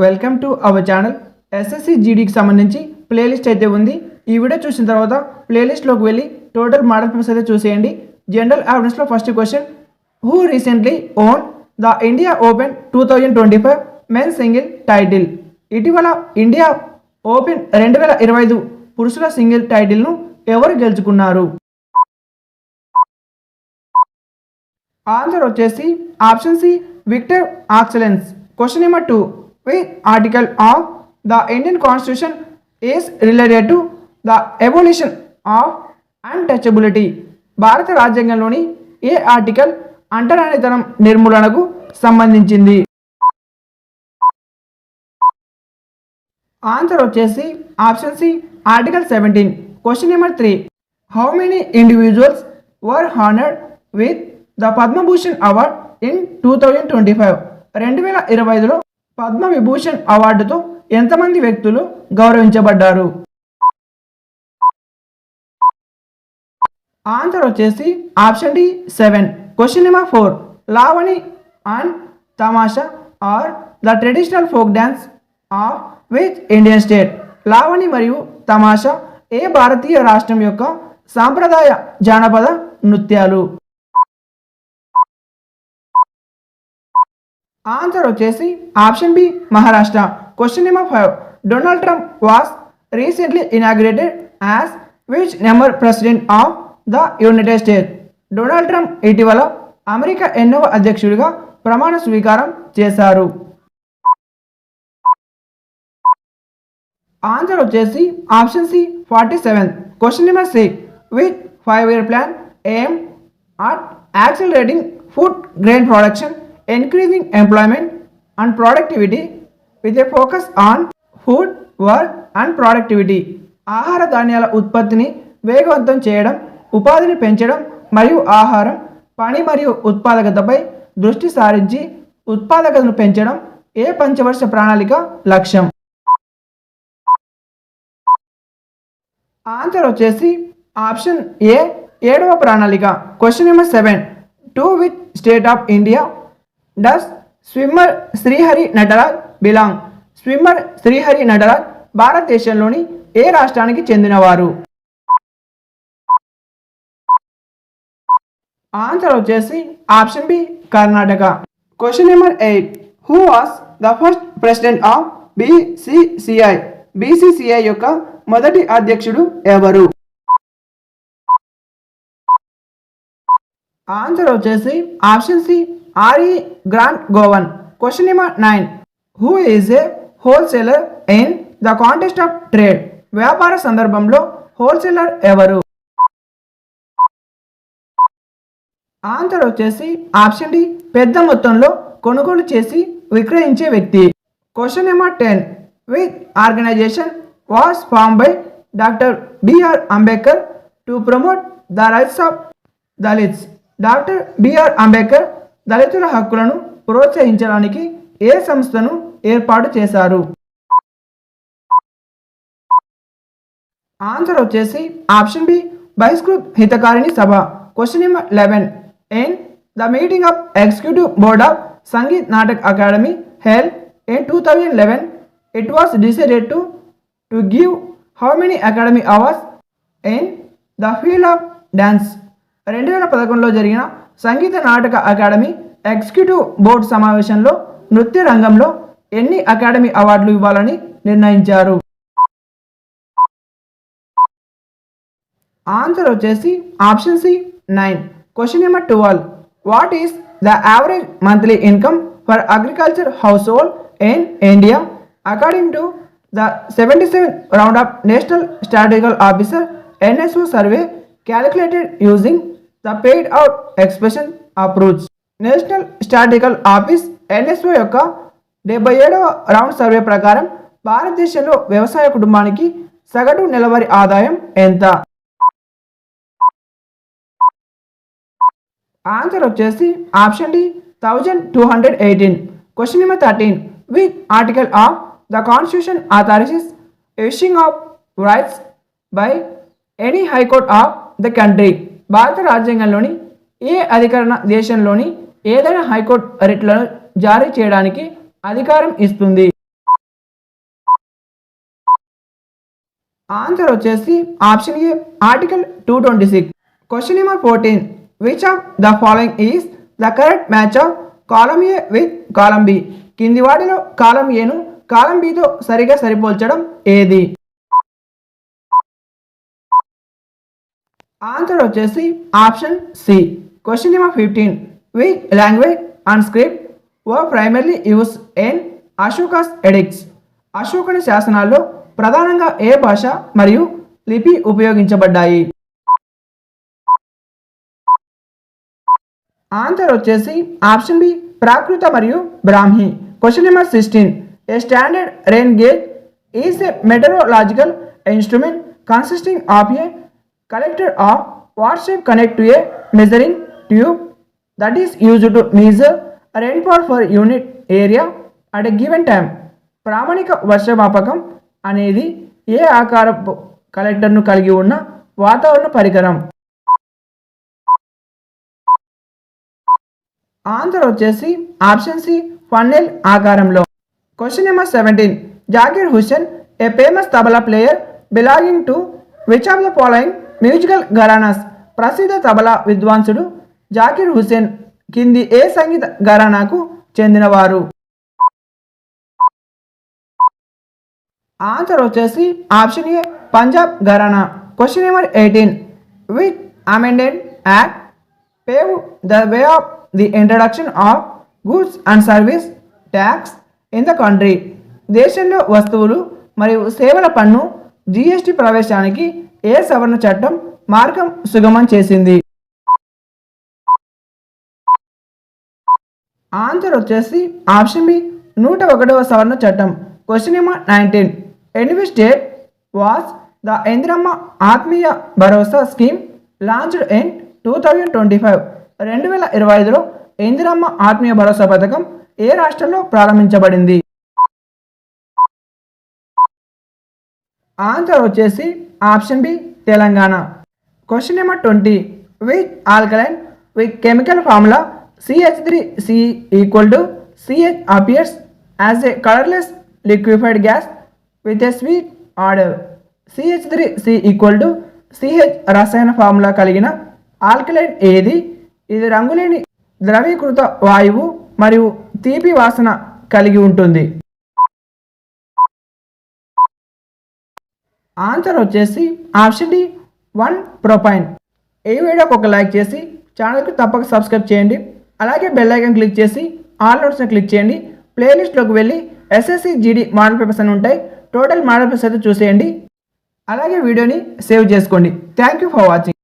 Welcome to our channel. SSC జీడీకి సంబంధించి playlist అయితే ఉంది. ఈ వీడియో చూసిన తర్వాత ప్లేలిస్ట్లోకి వెళ్ళి టోటల్ మోడల్ పేపర్స్ అయితే చూసేయండి. జనరల్ అవేర్నెస్లో first question, who recently won the India open 2025 men single title? ఇటీవల ఇండియా ఓపెన్ 2025 పురుషుల సింగిల్ టైటిల్ను ఎవరు గెలుచుకున్నారు? ఆన్సర్ వచ్చేసి option C, Victor Axelsen. Question number 2, which article of the Indian Constitution is related to the abolition of untouchability? భారత రాజ్యాంగంలోని ఏ article అంటరానితనం నిర్మూలనకు సంబంధించింది? ఆన్సర్ వచ్చేసి option C, article 17. Question number 3, how many individuals were honoured with the Padma Bhushan award in 2025? 2025లో పద్మ విభూషణ్ అవార్డుతో ఎంతమంది వ్యక్తులు గౌరవించబడ్డారు? ఆన్సర్ వచ్చేసి option D, 7. Question number 4, Lavani and Tamasha are the traditional folk dance of which Indian state? Lavani మరియు తమాషా ఏ భారతీయ రాష్ట్రం యొక్క సాంప్రదాయ జానపద నృత్యాలు? ఆన్సర్ వచ్చేసి option B, Maharashtra. Question number 5, Donald Trump was recently inaugurated as which number president of the united states? Donald Trump ఇటీవల America ఎన్నవ అధ్యక్షుడిగా ప్రమాణ స్వీకారం చేశారు? ఆన్సర్ వచ్చేసి option C, 47. Question number 6, which 5-year plan aim at accelerating food grain production, increasing employment and productivity with a focus on food, work and productivity? ఆహార ధాన్యాల ఉత్పత్తిని వేగవంతం చేయడం, ఉపాధిని పెంచడం మరియు ఆహారం, పని మరియు ఉత్పాదకతపై దృష్టి సారించి ఉత్పాదకతను పెంచడం ఏ పంచవర్ష ప్రణాళిక లక్ష్యం? ఆన్సర్ వచ్చేసి ఆప్షన్ ఏ, 7వ ప్రణాళిక. Question number 7, to which state of India does swimmer Srihari Nataraj belong? Swimmer Srihari Nataraj భారతదేశంలోని ఏ రాష్ట్రానికి చెందినవారు? ఆన్సర్ వచ్చేసి option B, Karnataka. Question number 8, who was the first president of BCCI? BCCI యొక్క మొదటి అధ్యక్షుడు ఎవరు? ఆన్సర్ వచ్చేసి option C, R E Grant Govan. Question number 9, who is a wholesaler in the contest of trade? వ్యాపార సందర్భంలో హోల్సేలర్ ఎవరు? Answer వచ్చేసి option D, పెద్ద మొత్తంలో కొనుగోలు చేసి విక్రయించే వ్యక్తి. Question number 10, which organization was form by doctor B R Ambedkar to promote the rights of Dalits? Doctor B R Ambedkar దళితుల హక్కులను ప్రోత్సహించడానికి ఏ సంస్థను ఏర్పాటు చేశారు? ఆన్సర్ వచ్చేసి option B, Bahishkrit Hitakarini Sabha. Question number 11, in the meeting of executive board of Sangeet Natak academy held in 2011 it was decided to give how many academy awards in the field of dance? 2011లో జరిగిన సంగీత నాటక అకాడమీ ఎగ్జిక్యూటివ్ బోర్డు సమావేశంలో నృత్య రంగంలో ఎన్ని academy అవార్డులు ఇవ్వాలని నిర్ణయించారు? ఆన్సర్ వచ్చేసి option C, 9. Question number 12, what is the average monthly income for agriculture household in India according to the 77th round of national statistical officer NSO survey calculated using the paid out expression approach? National statistical office NSO యొక్క 77వ round survey ప్రకారం భారతదేశంలో వ్యవసాయ కుటుంబానికి సగటు నెలవారీ ఆదాయం ఎంత? Answer వచ్చేసి option D, 1218. Question number 13, which article of the constitution authorities issuing of rights by any high court of the country? భారత రాజ్యాంగంలోని ఏ అధికరణ దేశంలోని ఏదైనా హైకోర్టు రిట్లను జారీ చేయడానికి అధికారం ఇస్తుంది? ఆన్సర్ వచ్చేసి option A article 226. Question number 14. Which of the following is the correct match of column A with column B? కింది వాటిలో కాలం ఏను కాలం బితో సరిగా సరిపోల్చడం ఏది? ఆన్సర్ వచ్చేసి option C. Question number 15. Which language and script were primarily use in Ashoka's edicts? అశోకుని శాసనాల్లో ప్రధానంగా ఏ భాష మరియు లిపి ఉపయోగించబడ్డాయి? ఆన్సర్ వచ్చేసి ఆప్షన్ బి ప్రాకృత మరియు Brahmi. Question number 16. A standard rain gauge is a meteorological instrument consisting of a collector of what shape connect to a measuring tube that is used to measure rainfall for unit area at a given time. ప్రామాణిక వర్షమాపకం అనేది ఏ ఆకారపు కలెక్టర్ను కలిగి ఉన్న వాతావరణ పరికరం? Answer వచ్చేసి option C funnel ఆకారంలో. Question number 17. Zakir Hussain a famous tabla player belonging to which of the following musical gharanas? ప్రసిద్ధ తబలా విద్వాంసుడు జాకీర్ హుస్సేన్ కింది ఏ సంగీత ఘరానాకు చెందినవారు? ఆన్సర్ వచ్చేసి option A Punjab gharana. Question number 18. Which amended act pave the way of the introduction of goods and service tax in the country? దేశంలో వస్తువులు మరియు సేవల పన్ను జిఎస్టి ప్రవేశానికి ఏ సవరణ చట్టం మార్గం సుగమం చేసింది? ఆన్సర్ వచ్చేసి ఆప్షన్ బి 101వ సవరణ చట్టం. Question number 19. In which state was the Indiramma Atmiya Bharosa scheme launched in 2025? 2025లో ఇందిరమ్మ ఆత్మీయ భరోసా పథకం ఏ రాష్ట్రంలో ప్రారంభించబడింది? ఆన్సర్ వచ్చేసి option B Telangana. Question number 20. Which alkaline with chemical formula CH3C equal to CH appears as a colourless liquified gas with a sweet order? CH3C equal to CH రసాయన formula కలిగిన alkaline ఏది? ఇది రంగులేని ద్రవీకృత వాయువు మరియు తీపి వాసన కలిగి ఉంటుంది. ఆన్సర్ వచ్చేసి ఆప్షన్ డి 1 ప్రొపైన్. ఈ వీడియోకి ఒక లైక్ చేసి ఛానల్కి తప్పక సబ్స్క్రైబ్ చేయండి. అలాగే బెల్ ఐకాన్ క్లిక్ చేసి ఆల్ నోట్స్ని క్లిక్ చేయండి. ప్లేలిస్ట్లోకి వెళ్ళి SSC GD మోడల్ పేపర్స్ అని ఉంటాయి. టోటల్ మోడల్ పేపర్స్ అయితే చూసేయండి. అలాగే వీడియోని సేవ్ చేసుకోండి. Thank you for watching.